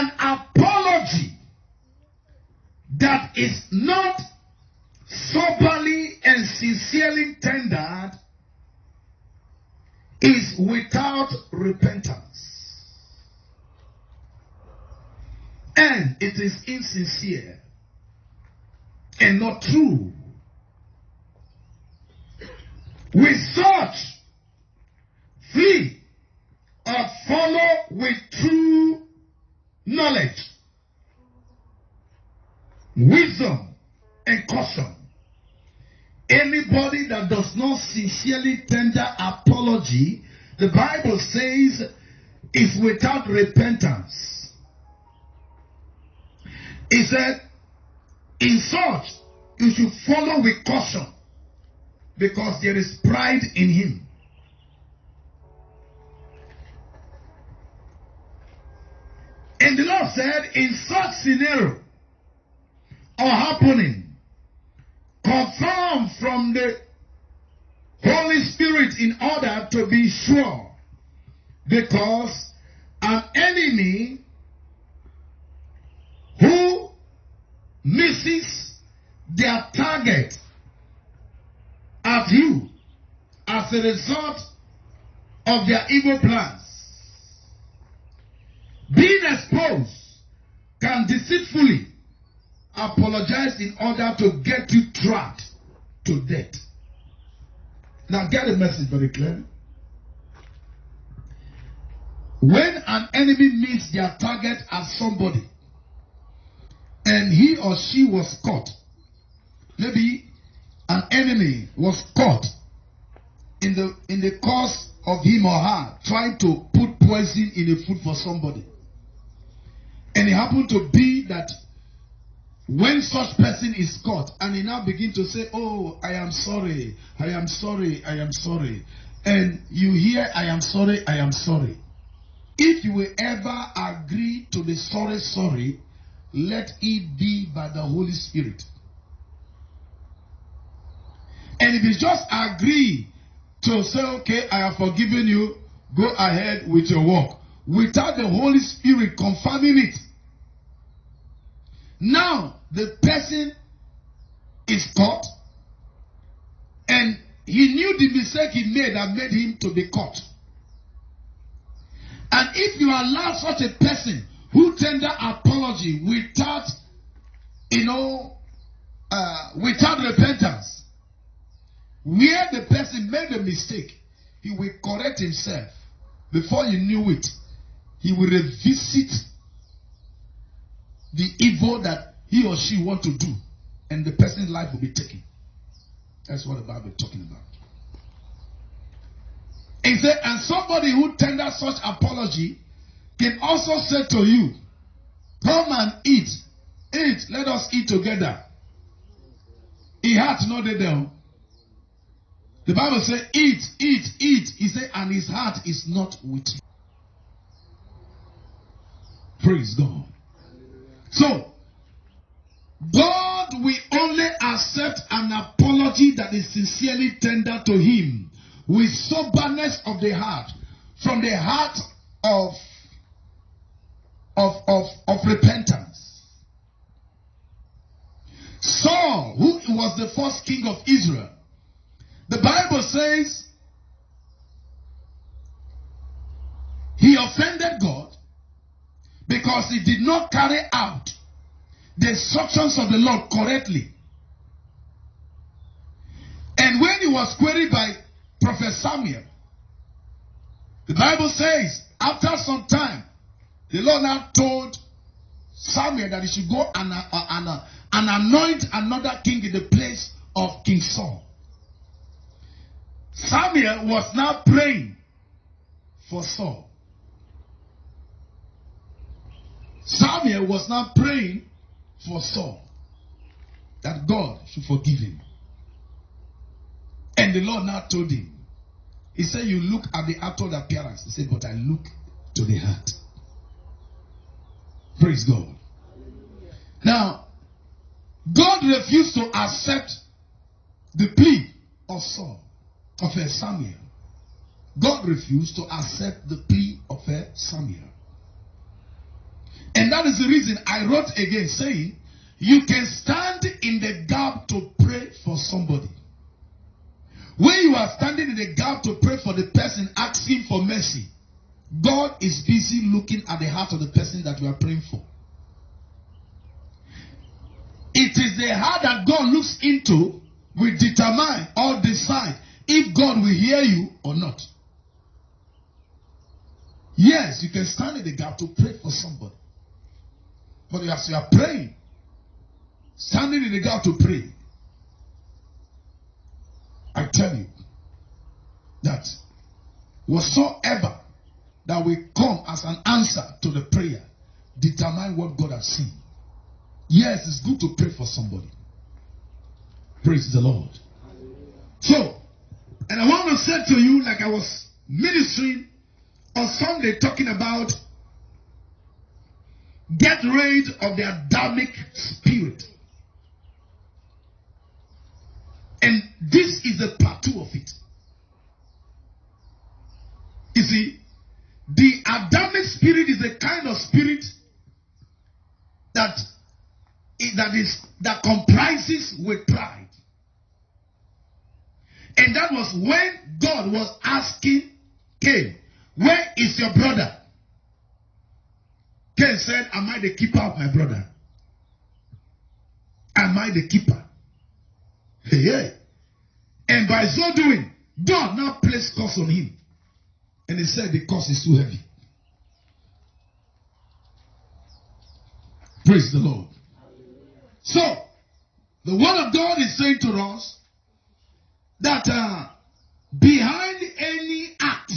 An apology that is not soberly and sincerely tendered is without repentance. And it is insincere and not true. With such, flee or follow with true knowledge, wisdom, and caution. Anybody that does not sincerely tender apology, the Bible says, is without repentance. It said, in such, you should follow with caution, because there is pride in him. And the Lord said, in such scenario or happening, confirm from the Holy Spirit in order to be sure, because an enemy who misses their target at you as a result of their evil plans, being exposed, can deceitfully apologize in order to get you trapped to death. Now get the message very clearly. When an enemy meets their target as somebody, and he or she was caught, maybe an enemy was caught in the course of him or her trying to put poison in the food for somebody, and it happened to be that when such person is caught and he now begin to say, oh, I am sorry, I am sorry, I am sorry, and you hear, I am sorry, I am sorry. If you will ever agree to the sorry, let it be by the Holy Spirit. And if you just agree to say, okay, I have forgiven you, go ahead with your work, without the Holy Spirit confirming it, now the person is caught, and he knew the mistake he made that made him to be caught. And if you allow such a person who tender apology without, without repentance, where the person made a mistake, he will correct himself. Before you knew it, he will revisit the evil that he or she want to do, and the person's life will be taken. That's what the Bible is talking about. He said, and somebody who tenders such apology can also say to you, come and eat. Eat, let us eat together. He hath not the devil. The Bible says, eat, eat, eat. He said, and his heart is not with you. Praise God. So, God will only accept an apology that is sincerely tendered to him with soberness of the heart, from the heart of repentance. Saul, who was the first king of Israel, the Bible says he offended God because he did not carry out the instructions of the Lord correctly. And when he was queried by Prophet Samuel, the Bible says after some time, the Lord now told Samuel that he should go and anoint another king in the place of King Saul. Samuel was now praying for Saul. Samuel was now praying for Saul, that God should forgive him. And the Lord now told him, he said, you look at the outward appearance. He said, but I look to the heart. Praise God. Now, God refused to accept the plea of Saul, of Samuel. God refused to accept the plea of Samuel. And And that is the reason I wrote again saying, you can stand in the gap to pray for somebody. When you are standing in the gap to pray for the person asking for mercy, God is busy looking at the heart of the person that you are praying for. It is the heart that God looks into will determine or decide if God will hear you or not. Yes, you can stand in the gap to pray for somebody. But as you are praying, standing in the gap to pray, I tell you that whatsoever that will come as an answer to the prayer determine what God has seen. Yes, it's good to pray for somebody. Praise the Lord. So, and I want to say to you, like I was ministering on Sunday talking about get rid of the Adamic spirit. And this is the part 2 of it. You see, the Adamic spirit is a kind of spirit that comprises with pride. And that was when God was asking Cain, where is your brother? Cain said, am I the keeper of my brother? Am I the keeper? Hey. And by so doing, God now placed curse on him. And he said the curse is too heavy. Praise the Lord. So, the word of God is saying to us that behind any act,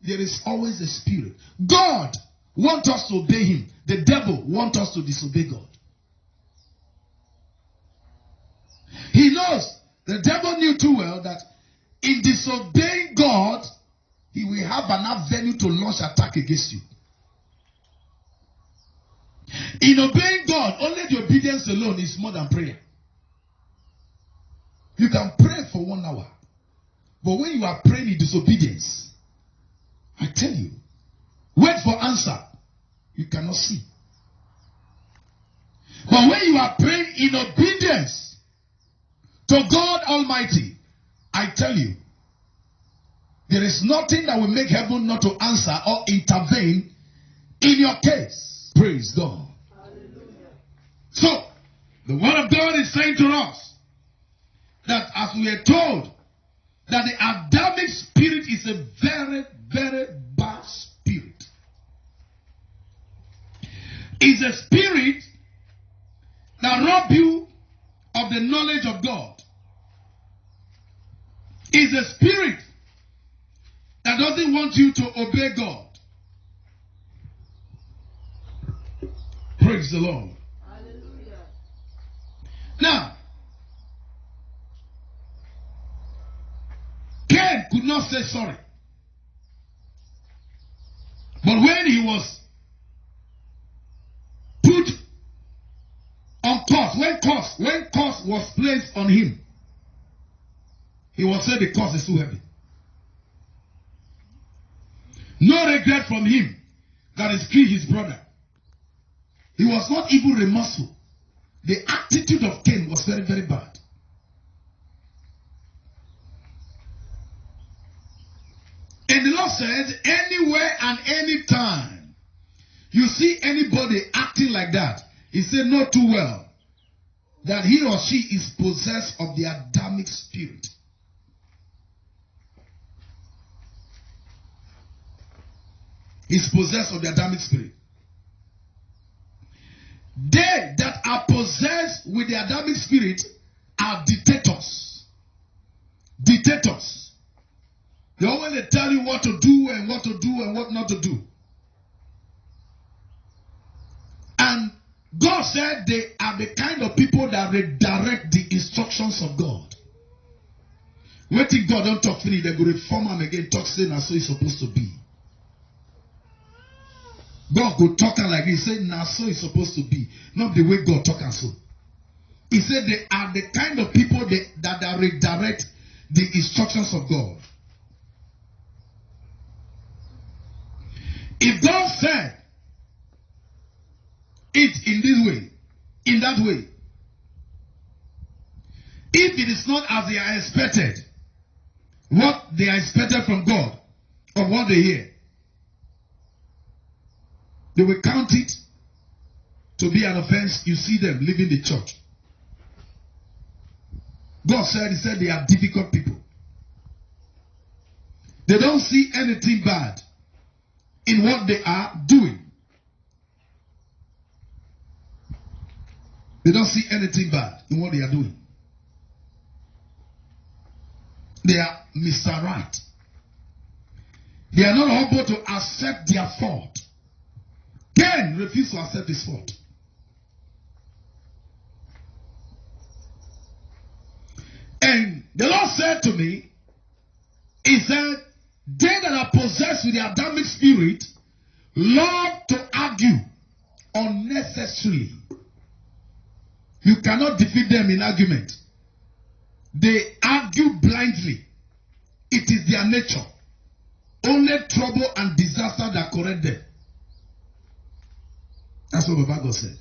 there is always a spirit. God wants us to obey him. The devil wants us to disobey God. He knows, the devil knew too well that in disobeying God, he will have an avenue to launch attack against you. In obeying God, only the obedience alone is more than prayer. You can pray for 1 hour. But when you are praying in disobedience, I tell you, wait for answer. You cannot see. But when you are praying in obedience to God Almighty, I tell you, there is nothing that will make heaven not to answer or intervene in your case. Praise God. Hallelujah. So, the word of God is saying to us that as we are told that the Adamic spirit is a very, very bad spirit. It's a spirit that robs you of the knowledge of God. It's a spirit that doesn't want you to obey God. Praise the Lord. Hallelujah. Now, Cain could not say sorry. But when he was put on curse, when curse was placed on him, he was said the curse is too heavy. No regret from him that has killed his brother. He was not even remorseful. The attitude of Cain was very, very bad. And the Lord said, anywhere and any time you see anybody acting like that, he said, know too well that he or she is possessed of the Adamic spirit. Is possessed of the Adamic spirit. They that are possessed with the Adamic spirit are dictators. Dictators. They always tell you what to do and what to do and what not to do. And God said they are the kind of people that redirect the instructions of God. When think God don't talk finish, they go reform them again, talk saying that's so it's supposed to be. God go talking like this, say, now so it's supposed to be. Not the way God talk and so. He said they are the kind of people that redirect the instructions of God. If God said it in this way, in that way. If it is not as they are expected, what they are expected from God, or what they hear, they will count it to be an offense. You see them leaving the church. God said, He said they are difficult people. They don't see anything bad in what they are doing. They don't see anything bad in what they are doing. They are Mr. Right. They are not able to accept their fault. Cain refused to accept his fault. And the Lord said to me, He said, they that are possessed with the Adamic spirit love to argue unnecessarily. You cannot defeat them in argument. They argue blindly. It is their nature. Only trouble and disaster that correct them. That's what the Bible said.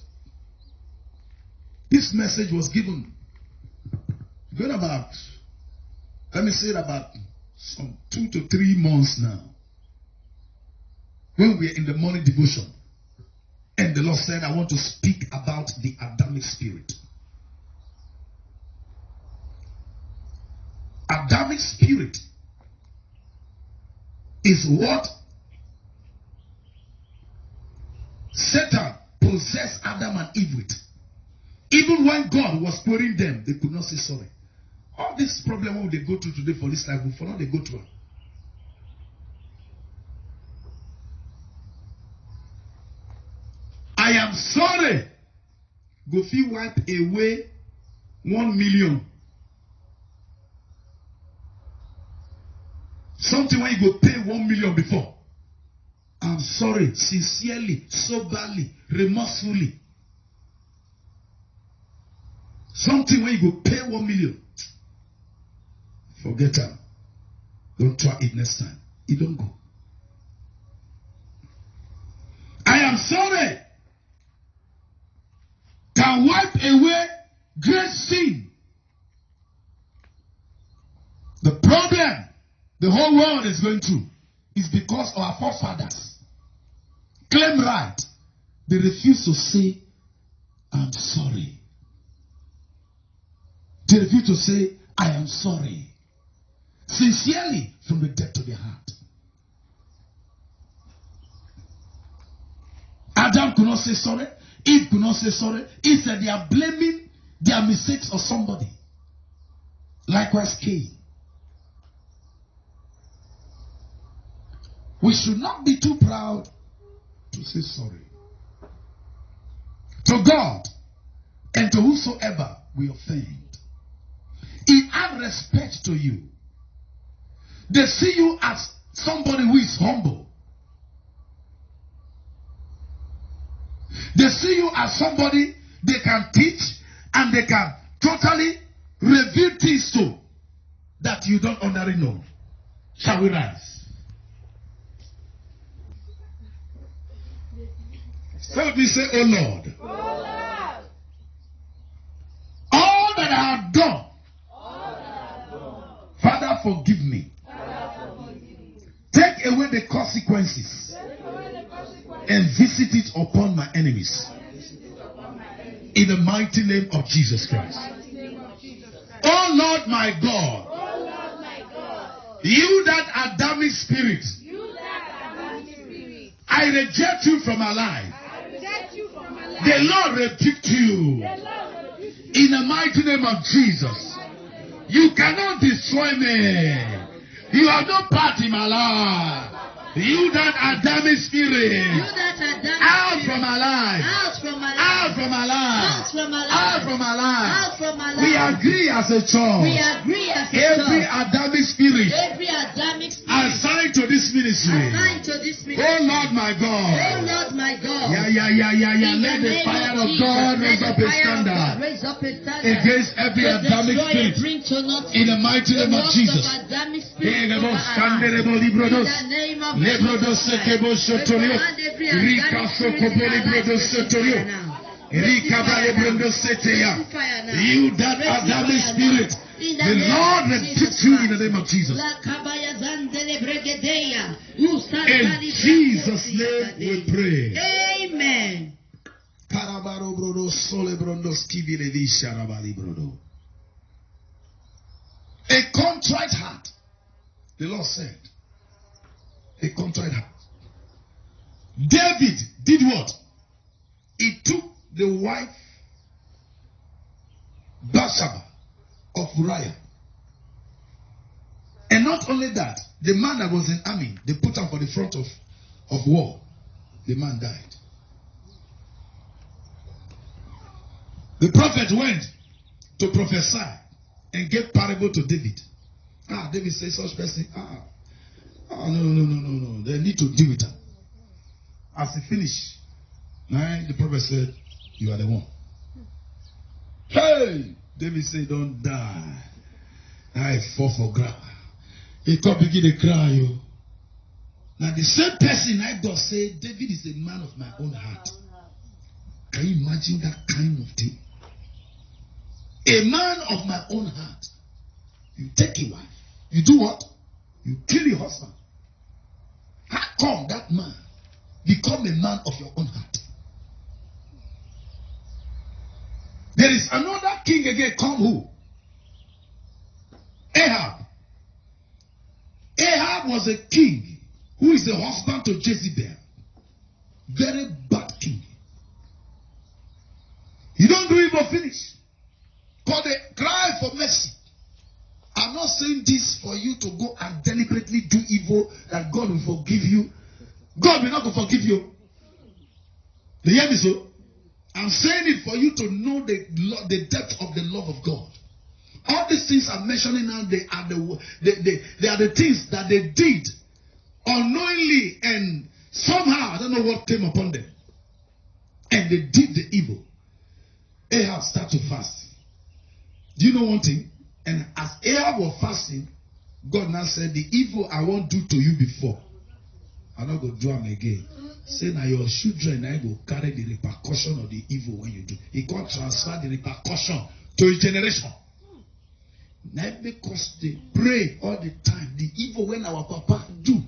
This message was given about, let me say it about some 2 to 3 months now. When we are in the morning devotion. And the Lord said, I want to speak about the Adamic spirit. Adamic spirit is what Satan possessed Adam and Eve with. Even when God was pouring them, they could not say sorry. All this problem what they go through today for this life, for now they go through. I am sorry. Go fit wipe away 1 million. Something when you go pay 1 million before. I'm sorry, sincerely, soberly, remorsefully. Something when you go pay 1 million. Forget them. Don't try it next time. It don't go. I am sorry. Can wipe away great sin. The problem the whole world is going through is because our forefathers claim right. They refuse to say, I'm sorry. They refuse to say, I am sorry. Sincerely from the depth of their heart. Adam could not say sorry. Eve could not say sorry. Instead, they are blaming their mistakes on somebody. Likewise, Cain. We should not be too proud to say sorry. To God and to whosoever we offend. He has respect to you. They see you as somebody who is humble. They see you as somebody they can teach and they can totally reveal things to that you don't already know. Shall we rise? So let me say, oh Lord. Oh Lord. All that I have done. Father, forgive me. Take away the consequences and visit it upon my enemies. In the mighty name of Jesus Christ. Oh Lord my God. You that Adamic spirit. I reject you from my life. The Lord rebuked you. In the mighty name of Jesus. You cannot destroy me. You have no part in my life. You that Adamic spirit. Out from my life. Out from my life. Out from my life. We agree as a church. Every Adamic spirit. Assigned to this ministry. Oh Lord my God. Let the fire of God raise up a standard against every Adamic spirit. In the mighty name of Jesus. In the you that Adamic spirit, the Lord rebuke you in the name of Jesus. In Jesus' name we pray. Amen. A contrite heart. The Lord said, a contrite heart. David did what? He took the wife Bathsheba of Uriah. And not only that, the man that was in army, they put him for the front of war. The man died. The prophet went to prophesy and gave parable to David. David said, such person, no. They need to deal with her. As he finished, the prophet said, you are the one. Hey! David said, don't die. I fall for ground. He come begin to cry. Now the same person I God say, David is a man of my own heart. Can you imagine that kind of thing? A man of my own heart. You take a wife. You do what? You kill your husband. How come that man become a man of your own heart? There is another king again, come who? Ahab. Ahab was a king who is the husband to Jezebel. Very bad king. You don't do evil, finish. Because they cry for mercy. I'm not saying this for you to go and deliberately do evil that God will forgive you. God will not forgive you. Do you hear me so? I'm saying it for you to know the depth of the love of God. All these things I'm mentioning now, they are the things that they did unknowingly, and somehow I don't know what came upon them, and they did the evil. Ahab started to fast. Do you know one thing? And as Ahab was fasting, God now said, the evil I won't do to you before, I'm not going to do them again. Say now your children I will carry the repercussion of the evil when you do. He can't transfer the repercussion to a generation. Now because they pray all the time, the evil when our papa do,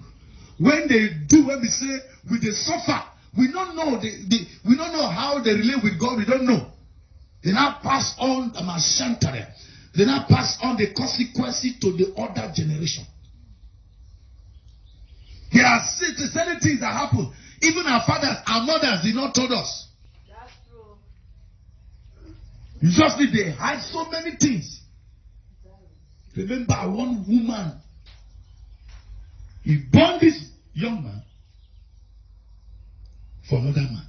when they do, when we say we they suffer, we don't know we don't know how they relate with God. We don't know. They now pass on the mashantare. They now pass on the consequences to the other generation. There are certain things that happen. Even our fathers, our mothers did not told us. That's true. You just need to hide so many things. Remember one woman. He born this young man for another man.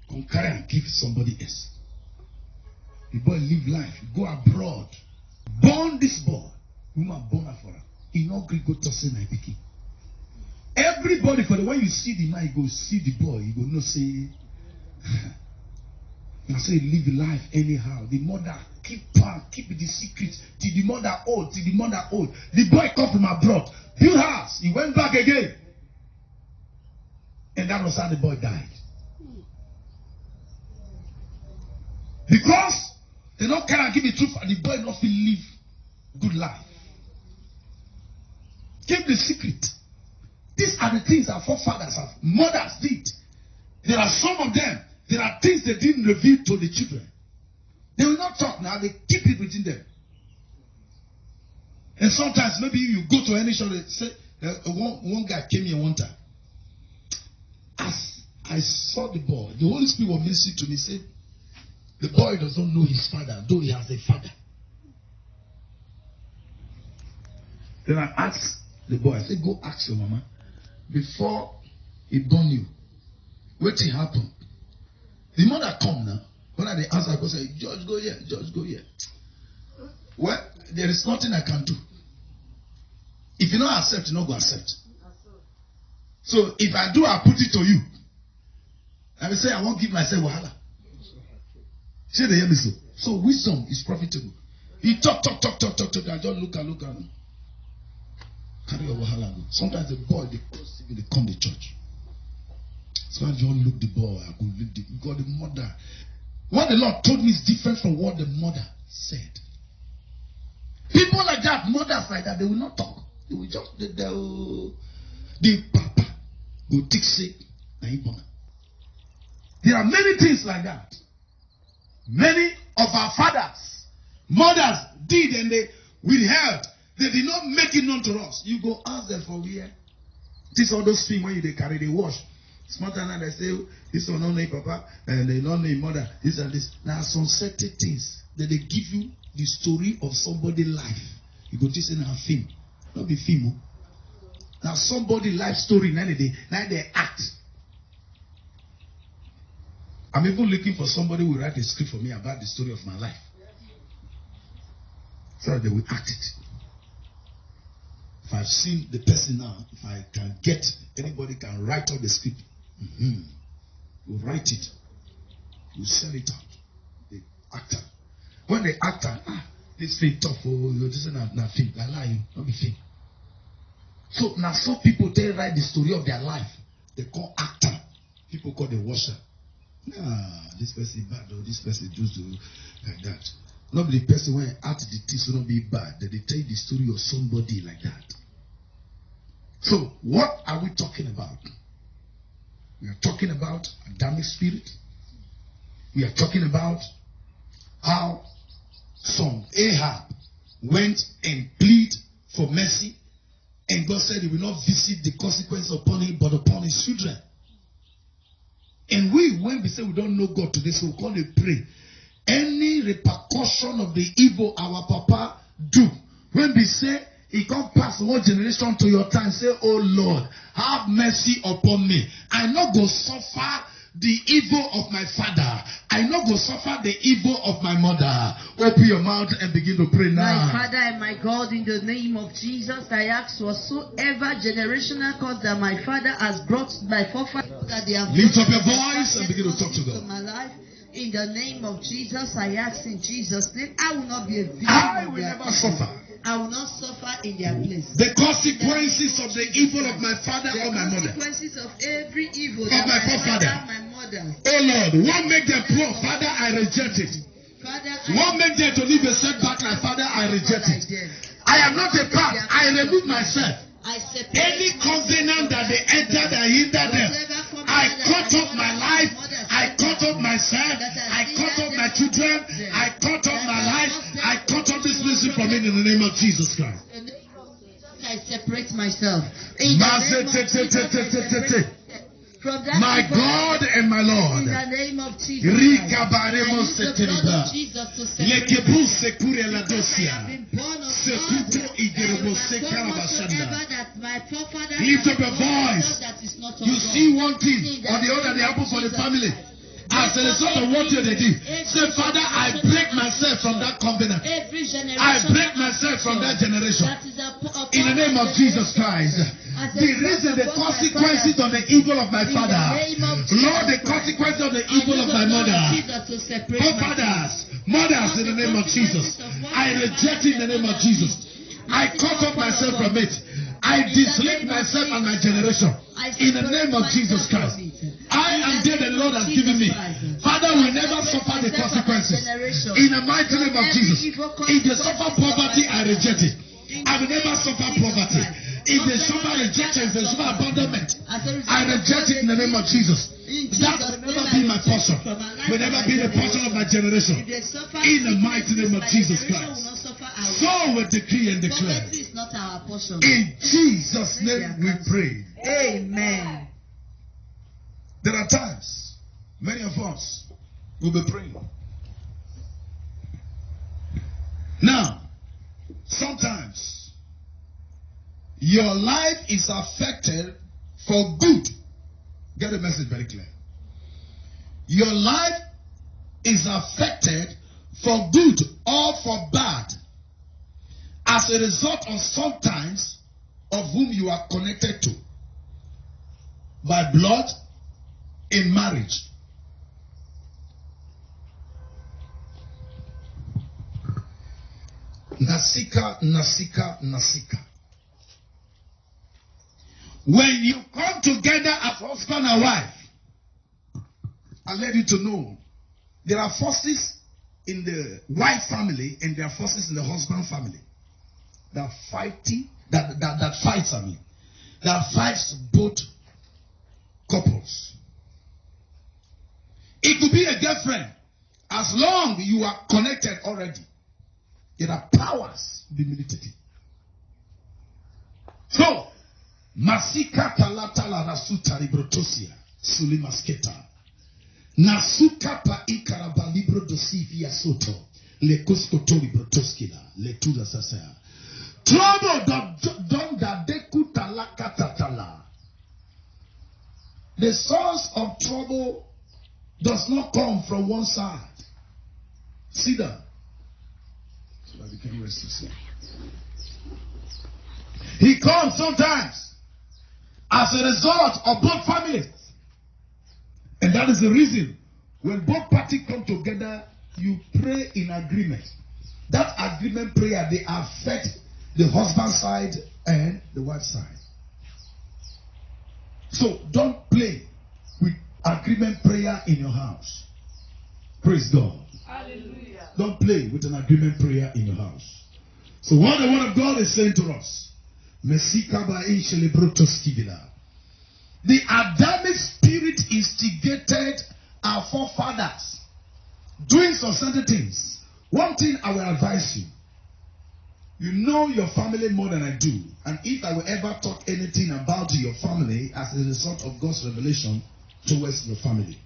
Come carry and give somebody else. The boy live life, go abroad. Born this boy. Woman born her for her. He no agree go to say my pikin. Everybody for the way you see the man, you go see the boy, you go no say you say live life anyhow. The mother keep the secret till the mother old, The boy come from abroad, build house, he went back again. And that was how the boy died. Because they don't care and give the truth, and the boy not feel live good life. Keep the secret. These are the things our forefathers, our mothers did. There are some of them. There are things they didn't reveal to the children. They will not talk now. They keep it within them. And sometimes maybe you go to any show. They say one guy came here one time. As I saw the boy, the Holy Spirit was ministering to me. Said the boy doesn't know his father, though he has a father. Then I asked the boy. I said, "Go ask your mama." Before he born you, what will happen? The mother come now. When they answer, I go say, "George, go here. George, go here." Well, there is nothing I can do. If you don't accept, you don't go accept. So if I do, I put it to you. I will say, I won't give myself wahala. Say they hear me so. So wisdom is profitable. He talk. I just look at. Carry your wahala go. Sometimes the boy, they come to church. So I just look the boy. I go look the God, the mother. What the Lord told me is different from what the mother said. People like that, mothers like that, they will not talk. They will just the papa will take sick. There are many things like that. Many of our fathers, mothers did, and they withheld. They did not make it known to us. You go ask them for where. This all those things when they carry, they wash. Smart and they say, this one don't know papa, and they don't know mother, this and this. Now some certain things that they give you the story of somebody's life. You go to say now film. Not be film. Now somebody's life story, now they act. I'm even looking for somebody who will write a script for me about the story of my life. So they will act it. If I've seen the person now, if I can get, anybody can write up the script. We'll write it. We'll sell it out. The actor. When the actor, this thing tough, this is not film. I lie you, not be film. So now some people, they write the story of their life. They call actor. People call the washer. This person bad or this person just do like that. Not the person when act the things will not be bad. That they tell you the story of somebody like that. So what are we talking about? We are talking about Adamic spirit. We are talking about how some Ahab went and plead for mercy, and God said he will not visit the consequence upon him but upon his children. And when we say we don't know God today, so we call it pray. Any repercussion of the evil our papa do, when we say he can't pass one generation to your time, say, oh Lord, have mercy upon me. I not go suffer the evil of my father. I not go suffer the evil of my mother. Open your mouth and begin to pray now. My Father and my God, in the name of Jesus, I ask whatsoever generational cause that my father has brought my forefathers, that they have lift up your voice and begin to talk to God. My life. In the name of Jesus, I ask in Jesus' name, I will not be a victim. I will never suffer. I will not suffer in their place. The consequences of the evil of my father or my mother. The consequences of every evil of my forefather. My mother. Oh Lord, what make them poor? Father, I reject it. Father, what make them to live a setback? My father, I reject it. I am not a part. I remove myself. Any covenant that they entered and hindered them, I cut off my life. I cut off myself. I cut off my children. I cut off my life. I cut off this ministry from it in the name of Jesus Christ. I separate myself. My God and my Lord. In the name of Jesus. Lift up your voice. You see one thing or the other that happens for the family. As a result of what they did, say, Father, I break myself from that covenant. I break myself from that generation. In the name of Jesus Christ. The reason, the consequences of the evil of my father. Lord, the consequences of the evil of my mother. Oh, fathers, mothers, in the name of Jesus. I reject it in the name of Jesus. I cut off myself from it. I dislike myself and my generation. In the name of Jesus Christ. I am dead and the Lord has given me. Father will never suffer the consequences. In the mighty name of Jesus. If they suffer poverty, I reject it. I will never suffer poverty. If they suffer rejection, if they suffer abandonment, I reject it in the name of Jesus. That will never be my portion. Will never be the portion of my generation. In the mighty name of Jesus Christ. So we decree and declare. In Jesus' name we pray. Amen. There are times, many of us will be praying. Now, sometimes, your life is affected for good. Get the message very clear. Your life is affected for good or for bad as a result of sometimes of whom you are connected to by blood, in marriage, Nasika, Nasika, Nasika. When you come together as husband and wife, I let you to know there are forces in the wife family and there are forces in the husband family that fighting that fights that fights both couples. It could be a girlfriend. As long you are connected already, there are powers to be militated. So, Masika talatala rasuta librotosia sulimasketa. Nasuka pa ikaraba libro dosivia soto. Le koskoto librotoskila. Le tuda sasea. Trouble don da deku talaka tatala. The source of trouble does not come from one side. Sit down. So that you can rest yourself. He comes sometimes as a result of both families. And that is the reason when both parties come together, you pray in agreement. That agreement prayer, they affect the husband side and the wife side. So don't play with agreement prayer in your house. Praise God. Hallelujah. Don't play with an agreement prayer in your house. So what the word of God is saying to us, the Adamic spirit instigated our forefathers doing some certain things. One thing I will advise you, you know your family more than I do. And if I will ever talk anything about your family as a result of God's revelation towards your family,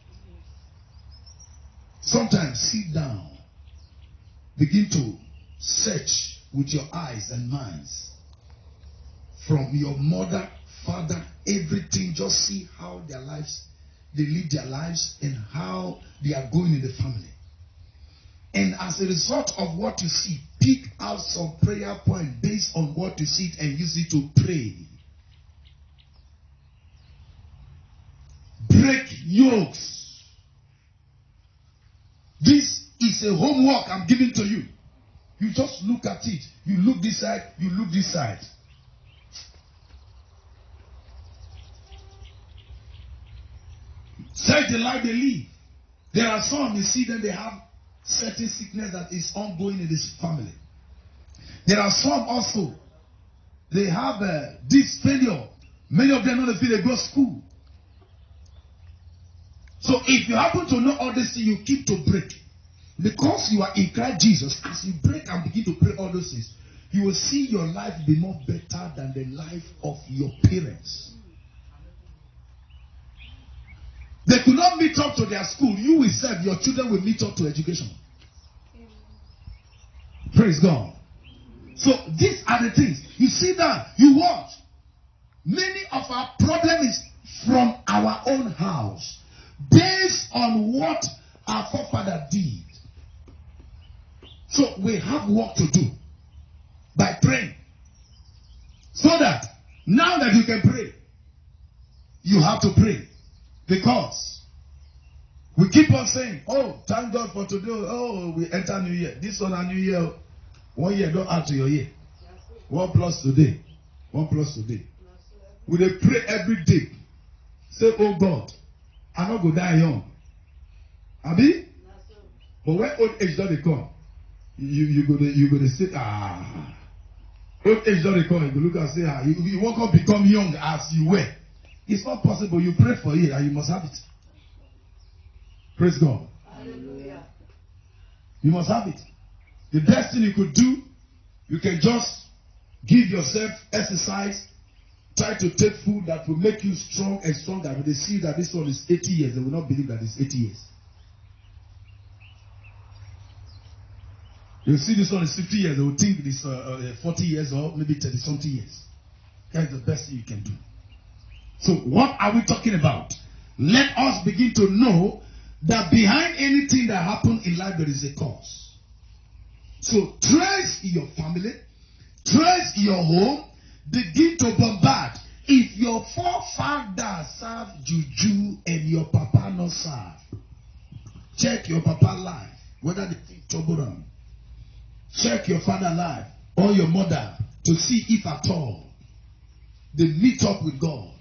sometimes sit down, begin to search with your eyes and minds from your mother, father, everything. Just see how their lives, they live their lives and how they are going in the family. And as a result of what you see, pick out some prayer point based on what you see and use it to pray. Break yokes. This is a homework I'm giving to you. You just look at it. You look this side, you look this side. Search the life they live. There are some, you see them, they have certain sickness that is ongoing in this family. There are some also, they have this failure. Many of them don't feel they go to school. So if you happen to know all this thing, you keep to break. Because you are in Christ Jesus, as you break and begin to pray all those things, you will see your life be more better than the life of your parents. They could not meet up to their school. You will serve, your children will meet up to education. Praise God. So these are the things. You see that, you watch. Many of our problem is from our own house. Based on what our forefather did. So we have work to do. By praying. So that, now that you can pray, you have to pray. Because we keep on saying, oh, thank God for today. Oh, we enter New Year. This one a New Year. 1 year, don't add to your year. 1 plus today. 1 plus today. We dey pray every day. Say, oh God, I not go die young. Abi? But when old age don't come, you go to say, old age don't come, you go look and say, you won't come become young as you were. It's not possible. You pray for it and you must have it. Praise God. Hallelujah. You must have it. The best thing you could do, you can just give yourself exercise. Try to take food that will make you strong and stronger. When they see that this one is 80 years, they will not believe that it's 80 years. You see this one is 50 years, they will think it's 40 years or maybe 30-something years. That is the best thing you can do. So what are we talking about? Let us begin to know that behind anything that happens in life, there is a cause. So trace your family, trace your home, begin to bombard. If your forefathers serve juju and your papa not serve, check your papa life, whether they think trouble on. check your father life or your mother to see if at all they meet up with God.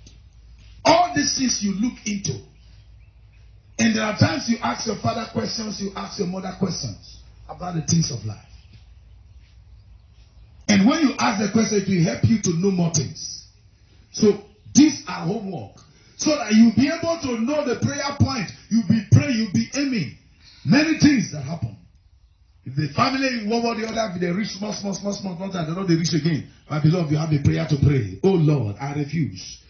All these things you look into. And there are times you ask your father questions, you ask your mother questions about the things of life. And when you ask the question, it will help you to know more things. So these are homework. So that you'll be able to know the prayer point. You'll be praying, you'll be aiming. Many things that happen. If the family, one or the other, if they reach small, they know they reach again. My beloved, you have a prayer to pray. Oh Lord, I refuse.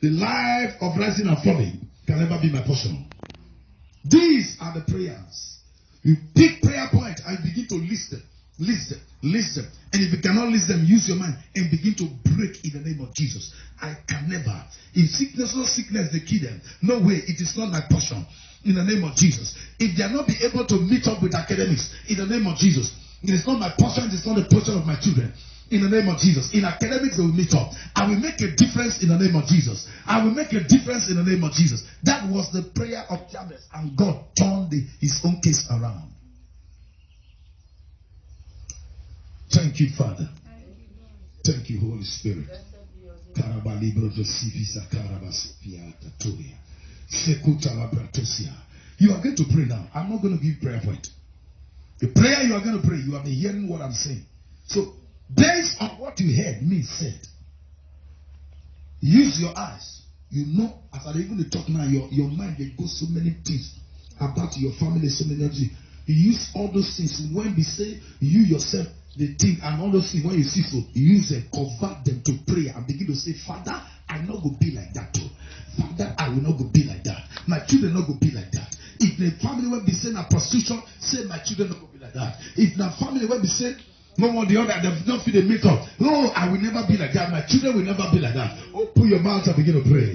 The life of rising and falling can never be my portion. These are the prayers. You pick prayer point and begin to list them. List them. And if you cannot list them, use your mind and begin to break in the name of Jesus. I can never. If sickness, no sickness, they kill them. No way, it is not my portion. In the name of Jesus. If they are not be able to meet up with academics, in the name of Jesus. It is not my portion, it is not the portion of my children. In the name of Jesus. In academics, they will meet up. I will make a difference in the name of Jesus. I will make a difference in the name of Jesus. That was the prayer of Jabez. And God turned his own case around. Thank you, Father. Thank you, Holy Spirit. You are going to pray now. I'm not going to give prayer point. The prayer you are going to pray, you have been hearing what I'm saying. So, based on what you heard me said, use your eyes. You know, as I even talk now, your mind, there goes so many things about your family, so many things. You use all those things. When we say you yourself, the thing and all those things, when you see so, you use them, convert them to prayer and begin to say, Father, I not go be like that too. Father, I will not go be like that. My children not go be like that. If the family will be saying a prostitution, say my children not go be like that. If the family will be saying no one the other, they don't feel the makeup. No, I will never be like that. My children will never be like that. Open your mouth and begin to pray.